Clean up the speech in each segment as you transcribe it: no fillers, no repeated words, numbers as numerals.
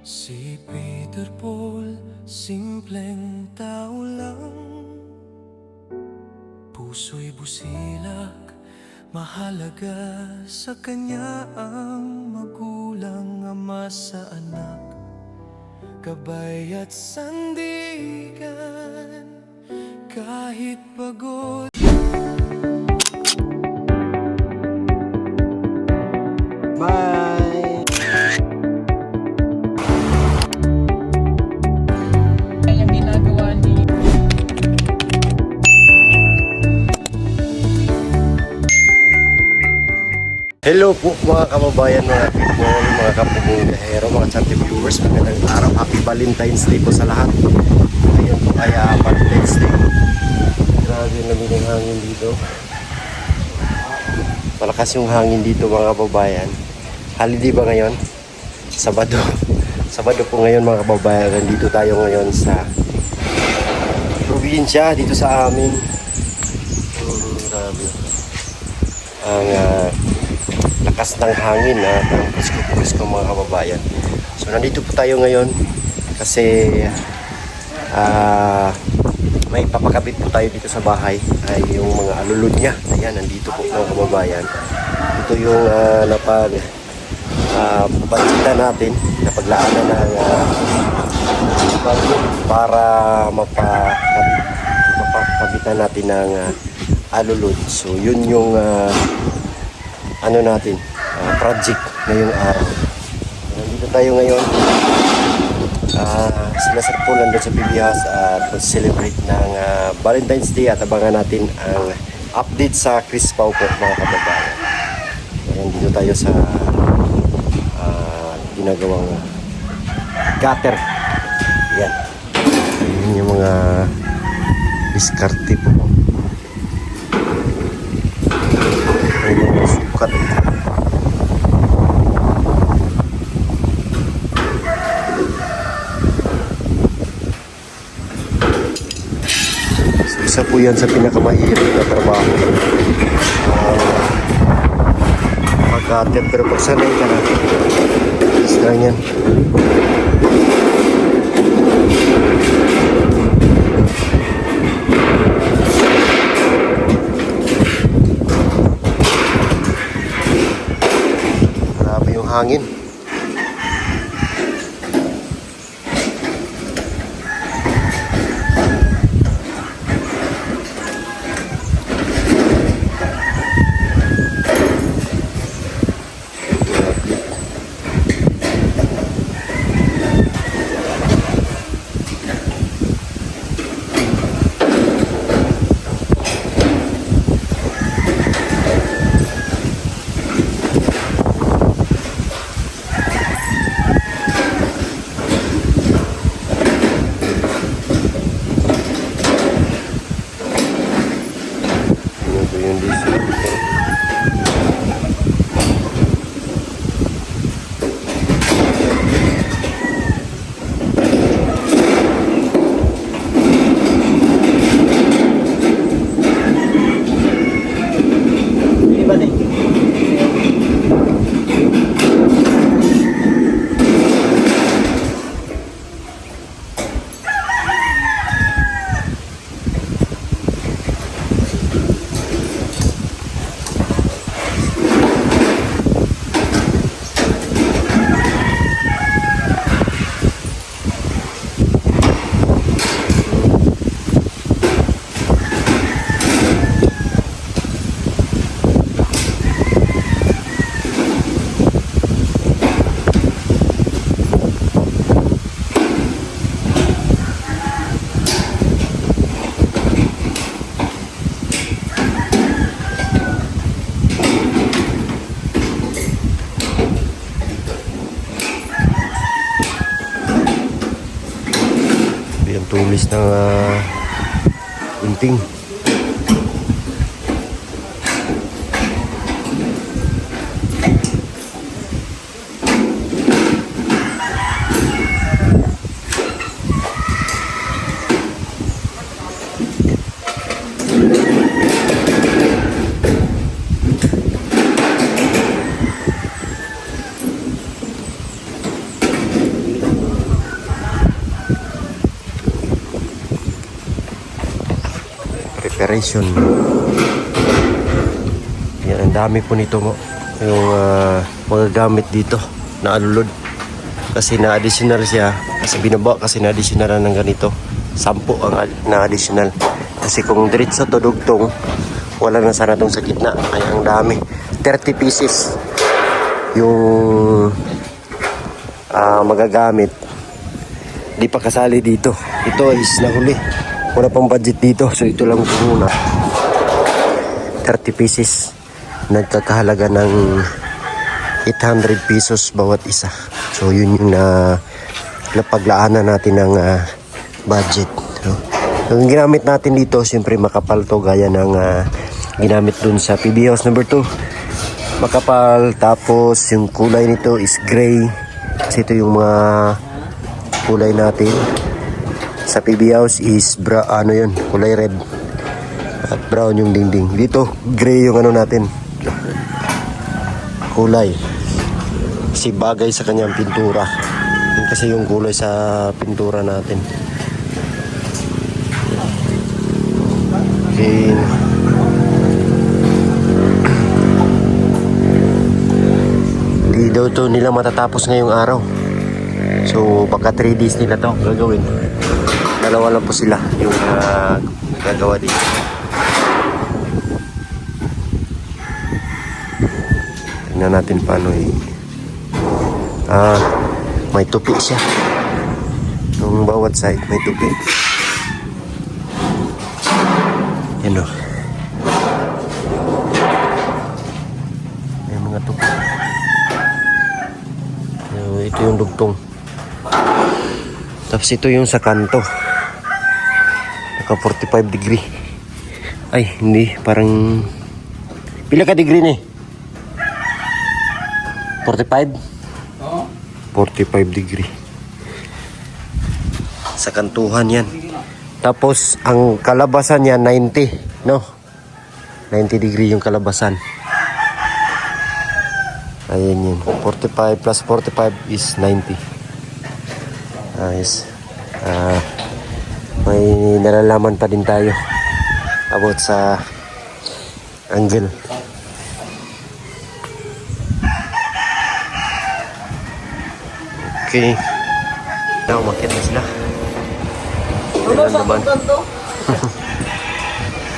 Si Peter Paul, simpleng tao lang. Puso'y busilak, mahalaga sa kanya ang magulang, ama sa anak, gabay at sandigan, kahit pagod. Bye! Yung ginagawa ni Hello po mga kababayan, mga people, mga kapumungahero, mga chat viewers. Magandang araw. Happy Valentine's Day po sa lahat. Ngayon po ay Valentine's Day. Grabe namin yung hangin dito. Malakas yung hangin dito mga kababayan. Holiday ba ngayon? Sabado. Sabado po ngayon mga kababayan. Nandito tayo ngayon sa probinsya, dito sa amin. Grabe. Ang lakas ng hangin at ang pusko-pusko mga kababayan. So nandito po tayo ngayon kasi may papakabit po tayo dito sa bahay ay yung mga alulod niya. Ayan, nandito po mga kababayan. Ito yung papansitan natin, napaglaanan ng para mapakabitan natin ng alulod. So yun yung project ngayong araw. Nandito tayo ngayon. Sila Sir Paul nandun sa PBS at mag-celebrate ng Valentine's Day at abangan natin ang update sa Chris Pau po mga kababayan. Nandito tayo sa ginagawang gutter. Yan. Yan yung mga diskarte po. May mga sukat. So, isa po yan sa pinakamahirap na trabaho. Pagkatin, pero pag sanay ka na, is lang yan. Hangin. Yung tulis ng gunting. preparation. Yan, ang dami po nito mo. Yung mga gamit dito na alulod. Kasi na-additional siya. Kasi binaba kasi na-additional ng ganito. 10 ang na-additional. Kasi kung diretso to dugtong, wala na sana tong sa gitna. Kaya ang dami. 30 pieces yung magagamit. Di pa kasali dito. Ito is nahuli. Wala pang budget dito. So ito lang po muna. 30 pieces. Nagkakahalaga ng 800 pesos bawat isa. So yun yung napaglaanan natin ng budget. No? Ang ginamit natin dito, siyempre makapal to gaya ng ginamit dun sa PB House number 2. Makapal, tapos yung kulay nito is gray. Kasi ito yung mga kulay natin. Sa PB House is kulay red. At brown yung dingding. Dito, gray yung natin. Kulay. Kasi bagay sa kanyang pintura. Yun kasi yung kulay sa pintura natin. Okay. Hindi daw to nila matatapos ngayong araw. So baka 3 days nila to gagawin. Dalawa lang po sila yung gagawa dito. Tingnan natin paano may tupi siya. Yung bawat side may tupi. Yan o. May mga tupi. Ito yung dugtong. Tapos ito yung sa kanto. Naka 45 degree. Ay, hindi. Parang pila ka degree ni? 45? Oo. 45 degree. Sa kantuhan yan. Tapos, ang kalabasan niya, 90. No? 90 degree yung kalabasan. Ayan yun. 45 plus 45 is 90. Ayos. May nalalaman pa din tayo about sa angle. Okay. Now, umakyat na sila. Yan naman.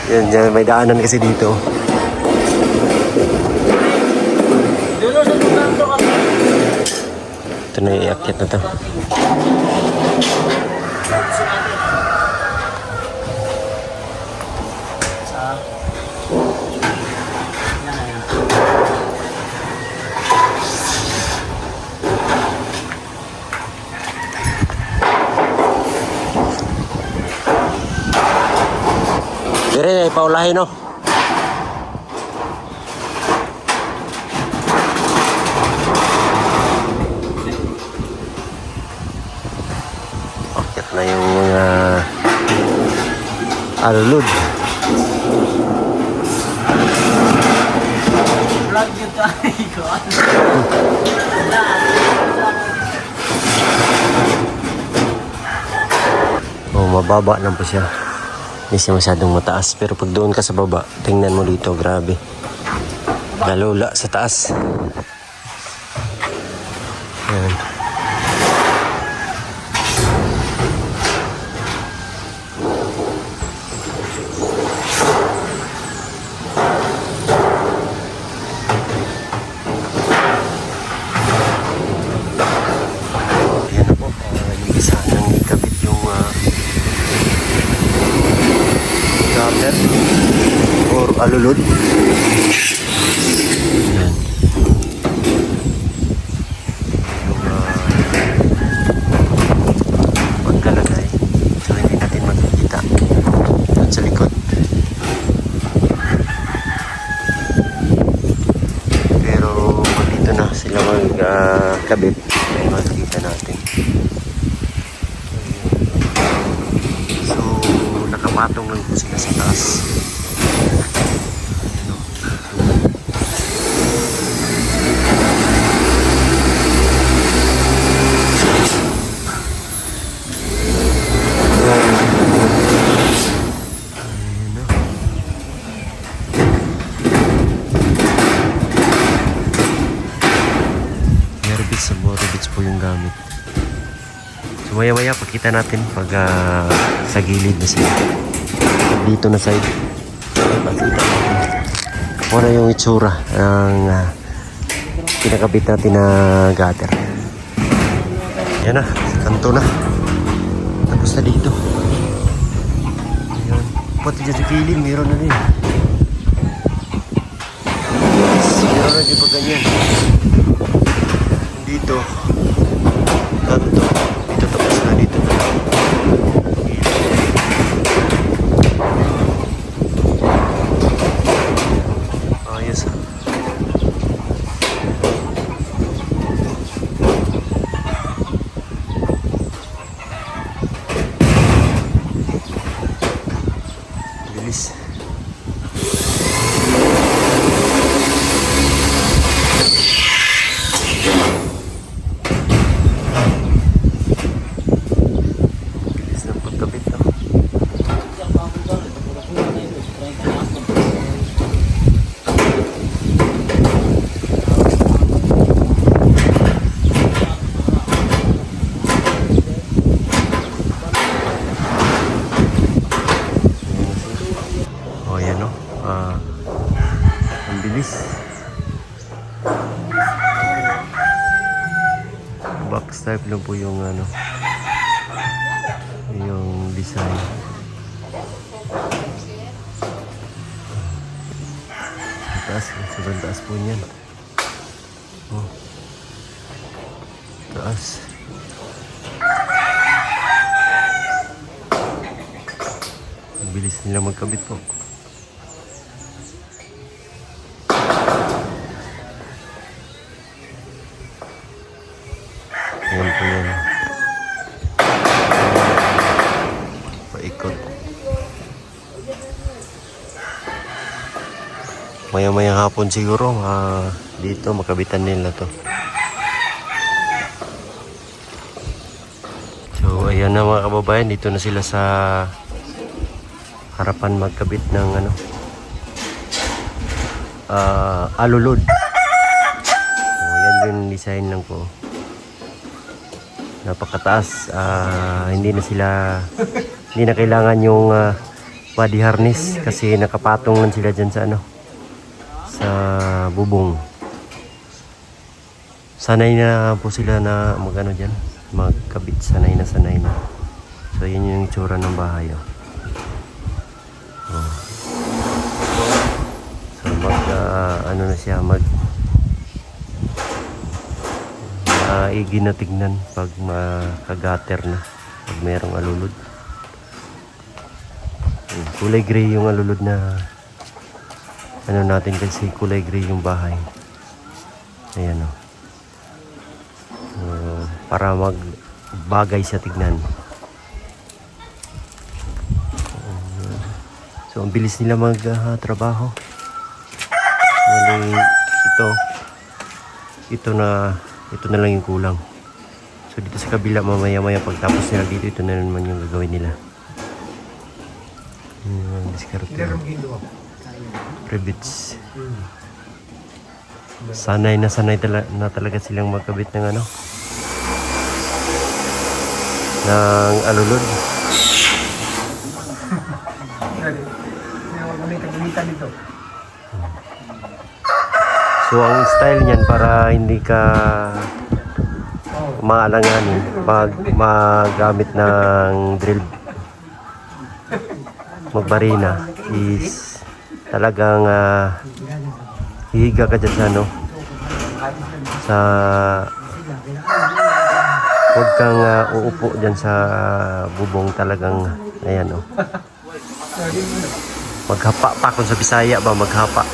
Yan, may daanan kasi dito. Ito na, iakyat na to. Dire, paulahin no. Akyat na yung mga alulod. Vlog yun tayo. Mababa lang po siya. Hindi siya masyadong mataas. Pero pag doon ka sa baba, tingnan mo dito, grabe. Galula sa taas. Yan. Yan na po. Yung isa nang ikabit yung gutter or alulod. Yan. Yung pagkalagay. So hindi natin makikita doon sa likod. Pero dito na sila magkabit. Ay makikita natin. So nakapatong lang po sila sa taas. Maya-maya pakita natin pag sa gilid na sila. Dito na side. Pakita natin. Muna yung itsura ng pinakabit natin na gutter. Yan na, sa kanto na. Tapos na dito. Ayan. Pati dyan sa gilid, meron na din. Meron na din pag ganyan. Dito. Kanto. Dito tapos na dito. Ayos ha. Bilis. Bilis ng pagkabit no? Oh yan no? Ang bilis. Box type lang po yung ano, yung design. Taas, sobrang taas po niyan. Oh. Taas. Ang bilis nila magkabit po. Ayan po yan. Paikot. Maya-maya hapon siguro, dito makabitan nila to. So ayan na mga kababayan, dito na sila sa harapan magkabit ng ano, alulod. So yan yung design lang po. Napakataas. Hindi na kailangan yung body harness kasi nakapatong lang sila dyan sa ano, sa bubong. Sanay na po sila na magano dyan, magkabit. Sanay na. So yun yung itsura ng bahay. Oh. So ano na siya, maigi na tignan pag makagater na, pag mayroong alulod. Kulay gray yung alulod na ano natin kasi kulay gray yung bahay. Ayan o. Para magbagay sa tignan. So ang bilis nila magtrabaho. Ito na lang yung kulang. So dito sa kabila mamaya-maya pagtapos nila dito, ito na naman yung gagawin nila. Diskarte. Rivets. Sanay na talaga silang magkabit ng ano, ng alulod. So ang style niyan para hindi ka maalanganin pag magamit ng drill, magbarina, is talagang hihiga ka dyan sa ano, sa huwag kang uupo dyan sa bubong. Talagang ayan o, maghapa pa kung sa Bisaya ba, maghapa.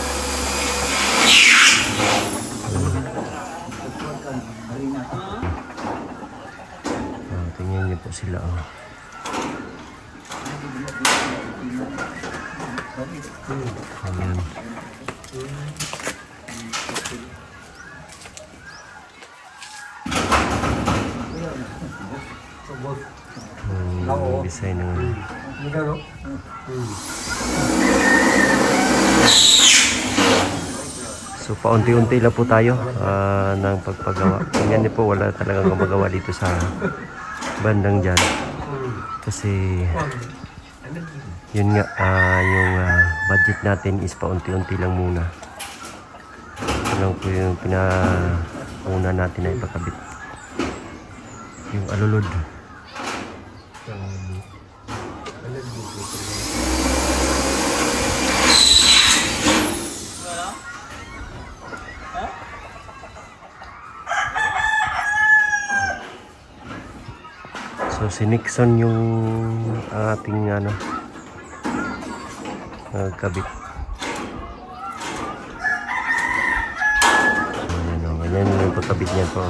Tingnan niyo po sila ayan. Design ng so paunti-unti lang po tayo ng pagpagawa. Tingnan niyo po, wala talagang gumagawa dito sa bandang dyan. Kasi yun nga, yung budget natin is paunti-unti lang muna. Ito lang po yung pinauna natin na ipakabit. Yung alulod. So si Nixon yung ating kabit. Ayan o, ganyan yung pagkabit niya po.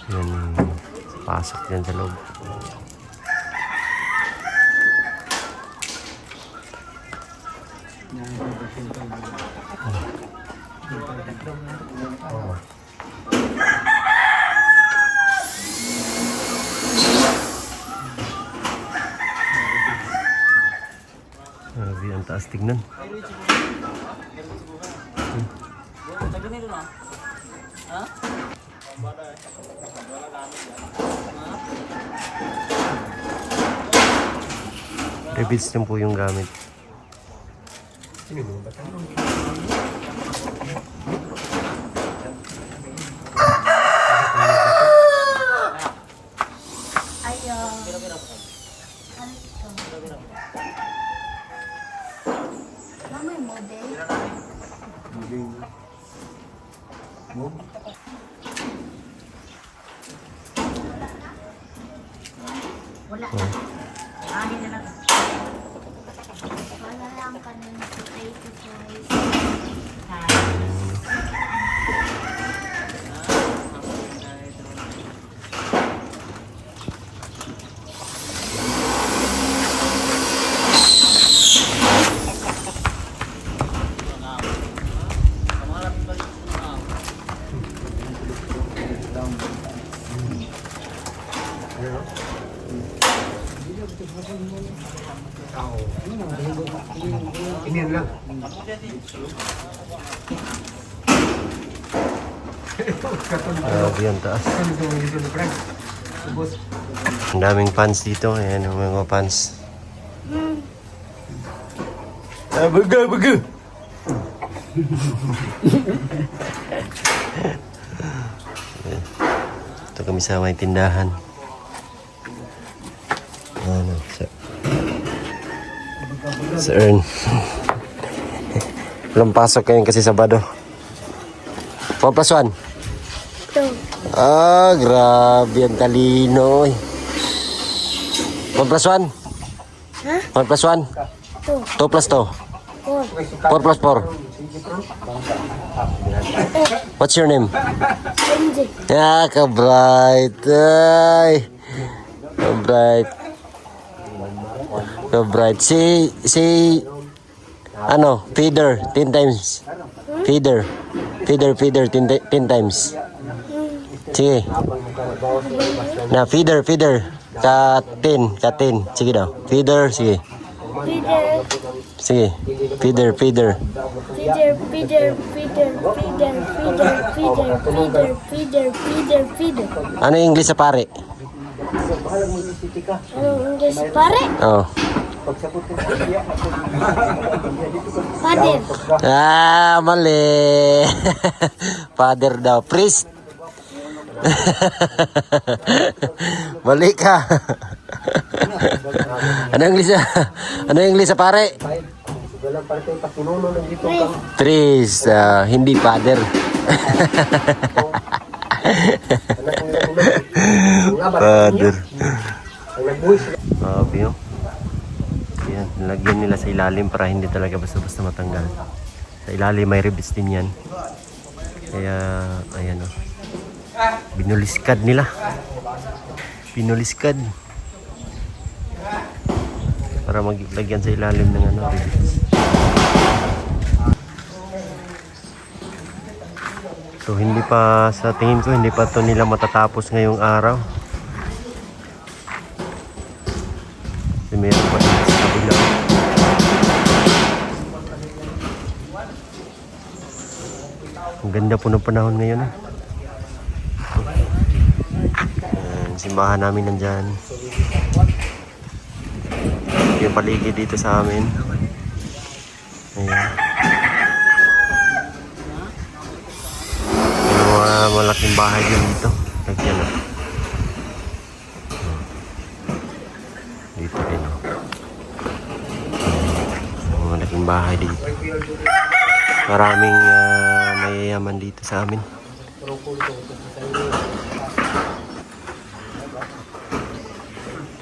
Yan, pasok yan sa loob. Grabe, ang taas tignan. Revits din po yung gamit. May model. Wala. Ahin na lang. Wala lang kanina potato fries. Inian lang. Grabe ang taas. Ang daming fans dito. Ayan yung mga fans. Baga, baga! Ito kami sa may tindahan. Ano, sa Earn. Walang pasok ngayon kasi Sabado. 4 plus 1. Grabe ang talino. 1 plus 1? Ha? 1 plus 1? 2 plus 2? 4 plus 4? What's your name? MJ. Ka-bright. Ay. Ka-bright. Ka-bright. Si feeder 10 times. Feeder 10 times. Sige. Na feeder. Ka 10. Sige daw. Feeder, sige. Peter. Sige. Feeder. Peter. Ano yung English sa pare? Anong English pare? Oh. Father. Mali. Father daw. Priest. Mali ka. Ano yung English sa pare? Priest. Hindi father. Father. Obvio. Yan, nilagyan nila sa ilalim para hindi talaga basta-basta matanggal. Sa ilalim may ribs din yan. Kaya, ayan o. Binuliskad nila. Binuliskad. Para maglagyan sa ilalim ng ribs. So, hindi pa, sa tingin ko, hindi pa to nila matatapos ngayong araw. Kasi meron pa dito sa kabila. Ang ganda po ng panahon ngayon. simbahan namin nandyan. Yung paligid dito sa amin. Ayan. Yung mga malaking bahay din dito. Nagyan na. Dito rin. Yung malaking bahay dito. Maraming mayayaman dito sa amin.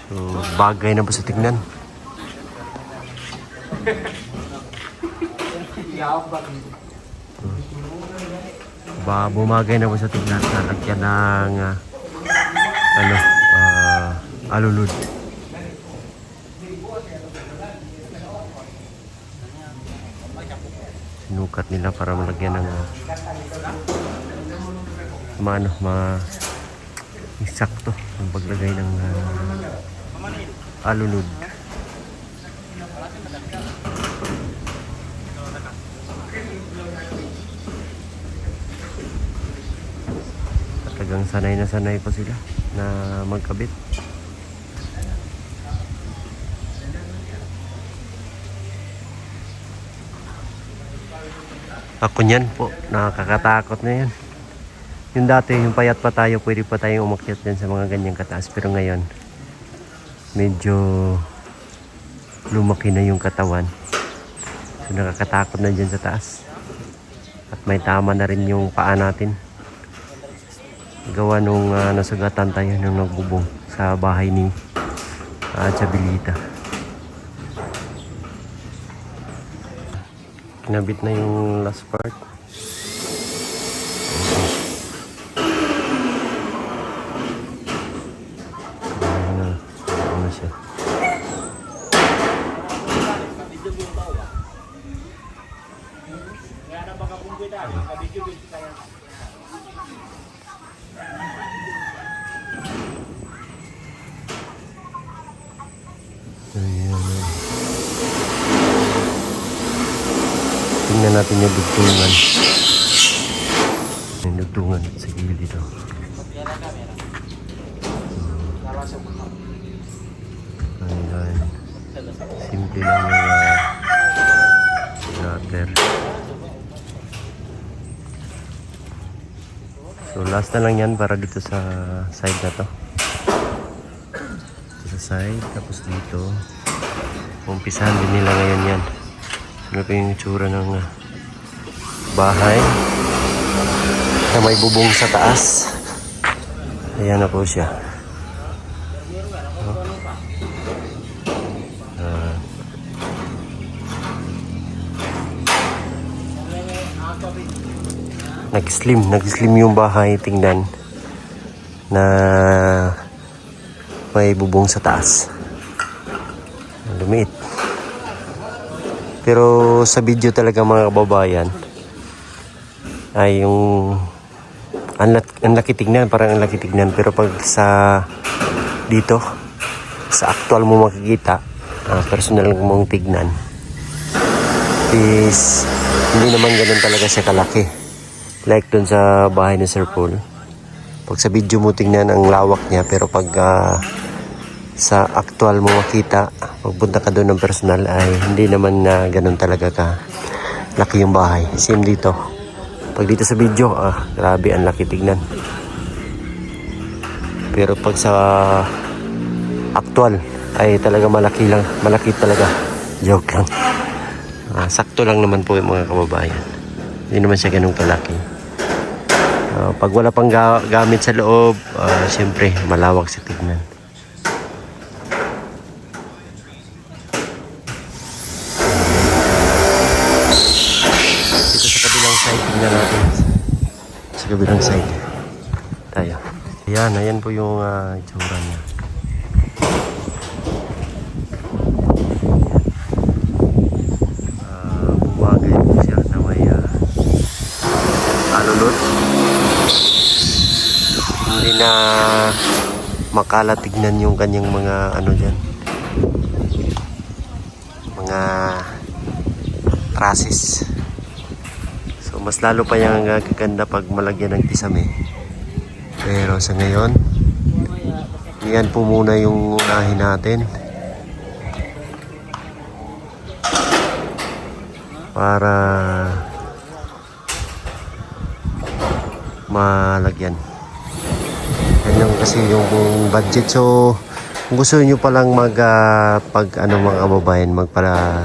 So, bagay na ba sa tignan? Bumagay na ba sa tignan? Nalagyan ng alulod. Sinukat nila para malagyan ng eksakto ang paglagay ng alulod. Talagang sanay na sanay pa sila na magkabit. Ako niyan po, nakakatakot na yan. Yung dati, yung payat pa tayo, pwede pa tayong umakyat din sa mga ganyang kataas. Pero ngayon, medyo lumaki na yung katawan. So nakakatakot na dyan sa taas. At may tama na rin yung paa natin. Gawa nung nasugatan tayo nung nagbubong sa bahay ni Chabilita. Kinabit na yung last part. Ano siya? Tingnan natin yung dugtungan. Yung dugtungan sa gilid dito. Ayan. Simple lang yung gutter. So last na lang yan para dito sa side na to. Dito sa side, tapos dito. Umpisahan din nila ngayon yan. Ano pa yung itsura ng bahay na may bubong sa taas. Ayan na po siya. Nag-slim yung bahay, tingnan na may bubong sa taas. Lumiit. Pero sa video talaga mga kababayan ay yung ang laki tignan, parang ang laki tignan. Pero pag sa dito sa actual mo makikita, personal mong tignan is hindi naman ganun talaga siya kalaki. Like dun sa bahay ni Sir Paul. Pag sa video mo tingnan ang lawak niya, pero pag sa actual mo makita, pagpunta ka doon ng personal ay hindi naman na ganun talaga ka laki yung bahay. Same dito. Pag dito sa video, grabe ang laki tignan. Pero pag sa actual ay talaga malaki talaga. Joke lang. Sakto lang naman po yung mga kababayan. Hindi naman siya ganun kalaki. Pag wala pang gamit sa loob, siyempre malawak sa tignan. Dito sa kabilang side, tignan natin. Sa kabilang side tayo. Ayan po yung itsura niya. Bumagay po siya na may alulot. Hindi na makalat tignan yung kanyang mga ano dyan, mga trusses. So mas lalo pa yung gaganda pag malagyan ng tisame. Pero sa ngayon Yan po muna yung unahin natin. Para malagyan. Yan yung kasi yung budget. So kung gusto niyo palang pag ano mga kababayan, magpala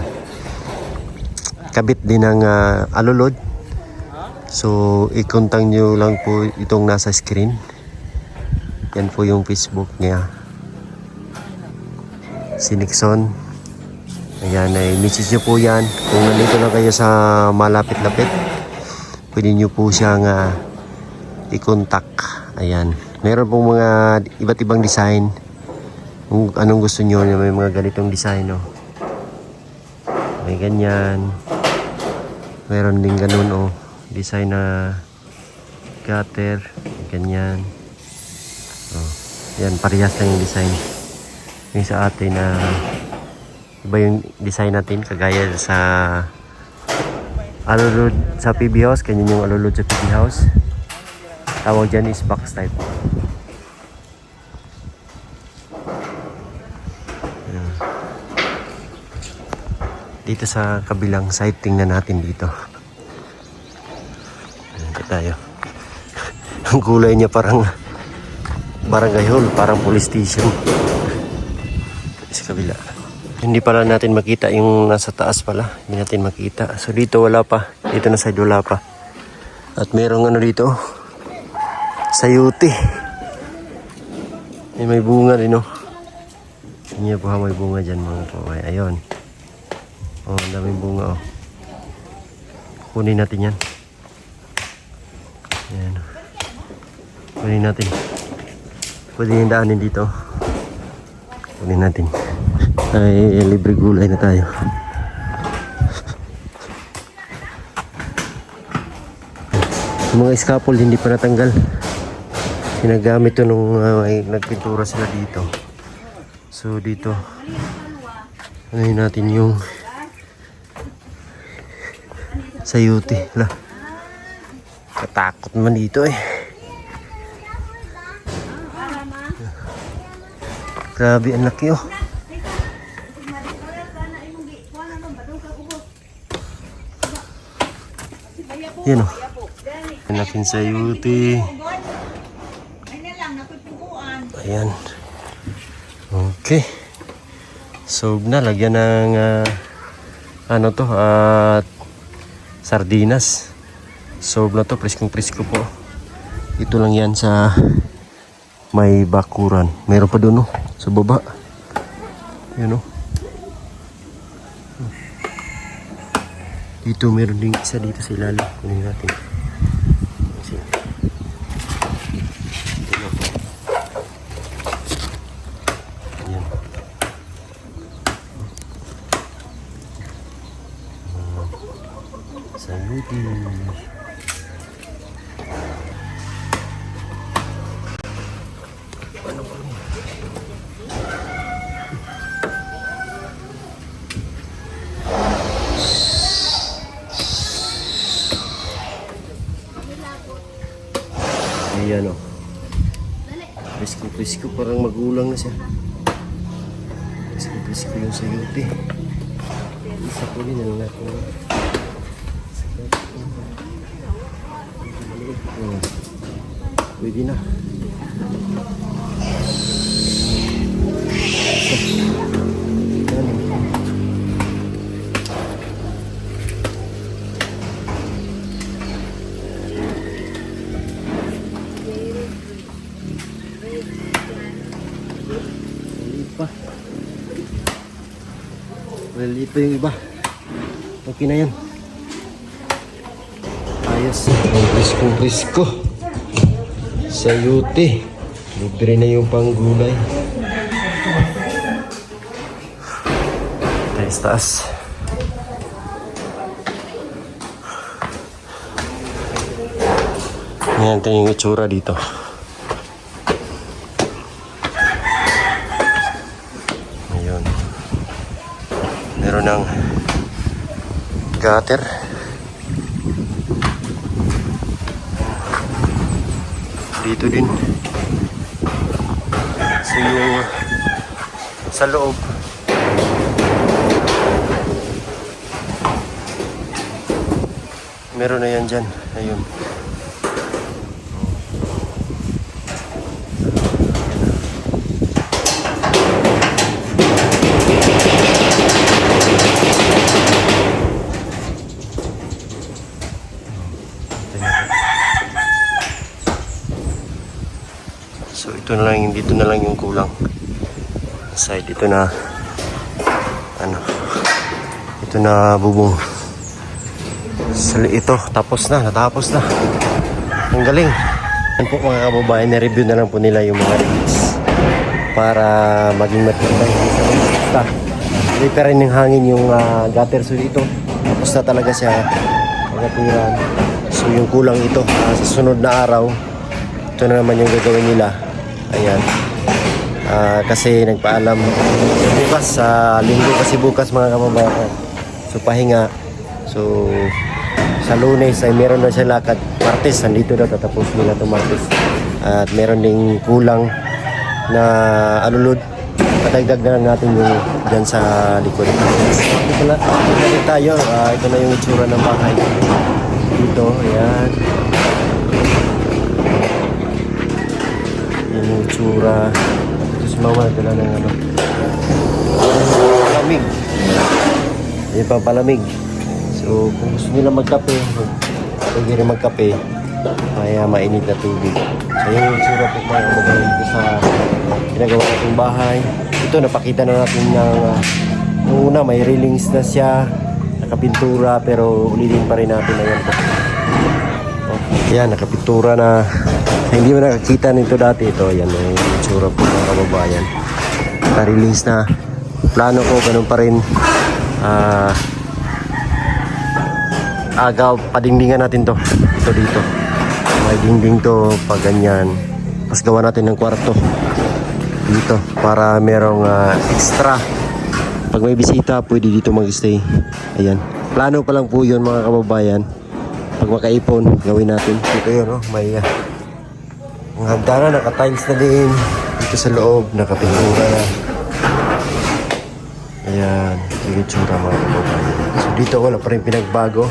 kabit din ng alulod. So i-contact nyo lang po itong nasa screen. Yan po yung Facebook niya, si Nixon. Ayan, ay message nyo po yan. Kung nandito lang kayo sa malapit-lapit, pwede nyo po siyang i-contact. Ayan, meron pong mga iba't ibang design. Kung anong gusto nyo, may mga ganitong design, no? May ganyan. Meron din ganun, oh. Design na gutter. Ganyan. Oh. Yan, parehas lang yung design. Yung sa atin na iba yung design natin. Kagaya sa alulod sa PB house. Ganyan yung alulod sa PB house. Tawag dyan is box type. Dito sa kabilang side, tingnan natin dito. Ayan tayo. Ang kulay niya parang barangay hall, parang police station. Sa kabila. Hindi pala natin makita yung nasa taas pala. Hindi natin makita. So dito wala pa. Dito na side wala pa. At merong ano dito. Sayuti. May bunga din, oh. Hindi po may bunga dyan mga kaway. Ayun. Oh, ang daming bunga, oh. Kunin natin yan. Ayan. Kunin natin. Pwede yung daanin dito. Kunin natin. Ay, libre gulay na tayo. Yung mga scaffold hindi pa natanggal. Sinagamit to nung nagpintura sila dito. So dito, ano natin yung sayuti. Lah, katakot man dito eh. Grabe ang laki, oh. Yan, oh. Ang laking sayuti. Ayan. Okay. So na, lagyan ng ano to, sardinas. Solve na to, priskong-prisko po. Ito lang yan sa may bakuran. Meron pa doon, oh, sa baba. Yun, oh. Dito meron din isa dito sa ilalim. Kunin natin. Ayan. Sayuti. Ayan, o. Presko-presko, parang magulang na siya. Presko-presko yung sayuti. Isa po din ang natin. Pwede na. Well, ito yung iba. Okay na yan. Ayos. Ang risko-risko. Sayuti. Libre na yung panggulay. Taas-taas. Yan, ito yung itsura dito. Ayun. Meron ng gutter. Dito din. So yung sa loob. Meron na yan dyan. Ayun. So ito na lang, dito na lang yung kulang. Side ito na ito na bubong. Ito tapos na, natapos na. Ang galing. Yan po mga kababayan, na-review na lang po nila yung mga release para maging matibay. Hindi pa rin ng hangin yung gutter. So dito, tapos na talaga siya magatiran. So yung kulang ito, sa sunod na araw, ito na naman yung gagawin nila. Ayan. Kasi nagpaalam bukas sa linggo kasi bukas mga kababayan. So pahinga. So sa Lunes ay meron na siya lakad. Martes nandito daw tatapos nila to Martes. At meron ding kulang na alulod. Patagdag na lang natin yung dyan sa likod. Ito na tayo. Ito na yung itsura ng bahay dito. Ayan. Yan yung itsura. Ito si mama, dala ng palamig. Yan pa palamig. So kung gusto nila magkape, pwede rin magkape. Kaya mainit na tubig. So yan yung itsura po mga kababayan dito sa ginagawa nating bahay. Ito napakita na natin ng nung una may railings na siya, nakapintura, pero ulitin pa rin natin. Ayan po. Yan, nakapintura na. Hindi mo nakakita nito dati. Ito, yan yung itsura po mga kababayan. Naka-release na. Plano ko, ganun pa rin. Padingdingan natin to. Ito dito. May dingding to pag ganyan. Tapos gawa natin ng kwarto dito para merong extra. Pag may bisita, pwede dito mag-stay. Ayan. Plano pa lang po yun mga kababayan. Pag makaipon, gawin natin. Dito yun, oh. May ang hagdanan, naka-tiles na din. Dito sa loob, nakapintura na. Ayan, yung itsura mga kababayan. So dito wala pa rin pinagbago.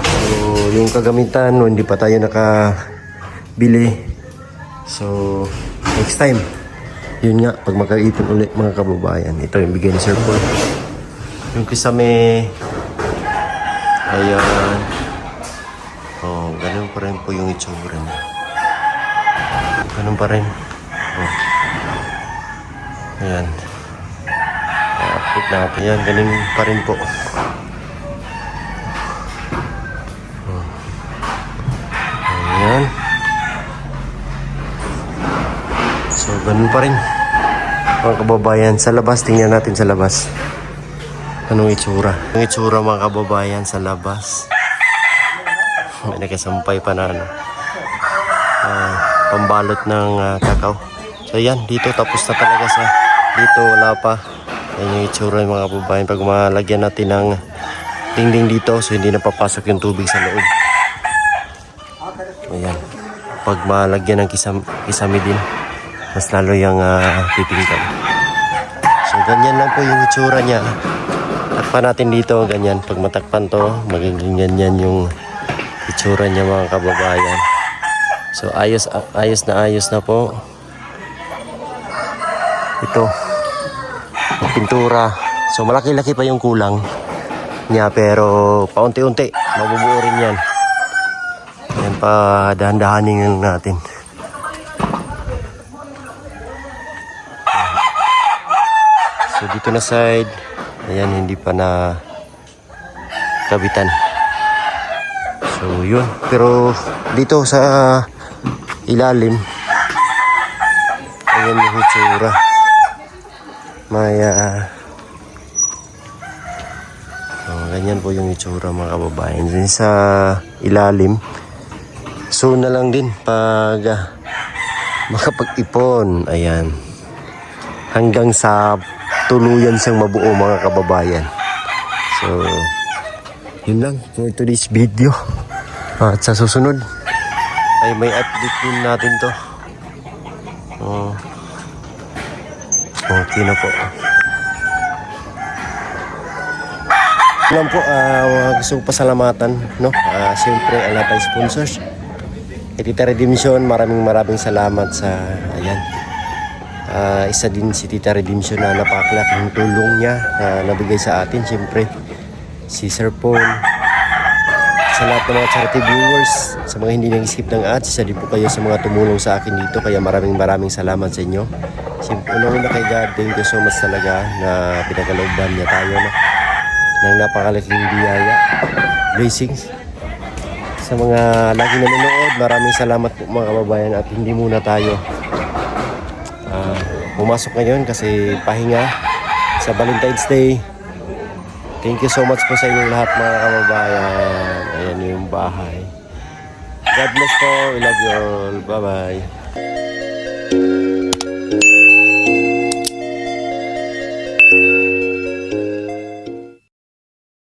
So yung kagamitan, no, hindi pa tayo nakabili. So next time, yun nga, pag makaipon ulit mga kababayan. Ito yung bigay ni Sir Paul. Yung kisame. Ayan. Oh, ganun pa rin po yung itsura niya. Ganun pa rin. Oh. Ayan. I-update natin yan. Ganun pa rin po. Oh. Ayan. So, ganun pa rin. Mga kababayan, sa labas. Tingnan natin sa labas. Anong itsura? Anong itsura mga kababayan sa labas? May nakasampay pa na pambalot ng kakao. So yan, dito tapos na talaga sa dito, wala pa. Yan yung itsura ng mga kababayan. Pag malagyan natin ng dingding dito, so hindi na papasok yung tubig sa loob. Ayan. Pag malagyan ng kisame din, mas lalo yung pipingkan. So ganyan lang po yung itsura niya. Takpan natin dito, ganyan. Pag matakpan to, magiging ganyan yung itsura niya mga kababayan. So ayos na po. Ito pintura. So malaki-laki pa yung kulang niya, pero paunti-unti mabubuo rin yan. Yan pa, dahan-dahanin natin. So dito na side, ayan, hindi pa na kabitan. So yun, pero dito sa ilalim, ayan yung itsura. May ganyan po yung itsura mga kababayan. Din sa ilalim, so na lang din pag makapag-ipon. Ayan, hanggang sa tuluyan siyang mabuo mga kababayan. So yun lang for today's video. At sa susunod ay may update din natin to. Pino po. Alam po, gusto ko pasalamatan, no? Siyempre, ang lahat ng sponsors. Tita Redemption, maraming salamat sa, ayan. Isa din si Tita Redemption na napakalaking tulong niya na nabigay sa atin. Siyempre, si Sir Paul, sa lahat ng mga charity viewers, sa mga hindi nag-skip ng ads, isa din po kayo sa mga tumulong sa akin dito. Kaya maraming salamat sa inyo. Siyempre, unang-una kay God, thank you so much talaga na pinakalooban niya tayo, no? Ng napakalaking biyaya, blessings. Sa mga laging nanonood, maraming salamat po mga kababayan, at hindi muna tayo pumasok ngayon kasi pahinga sa Valentine's Day. Thank you so much po sa inyong lahat mga kababayan. Ayan yung bahay. God bless po. We love you all. Bye bye.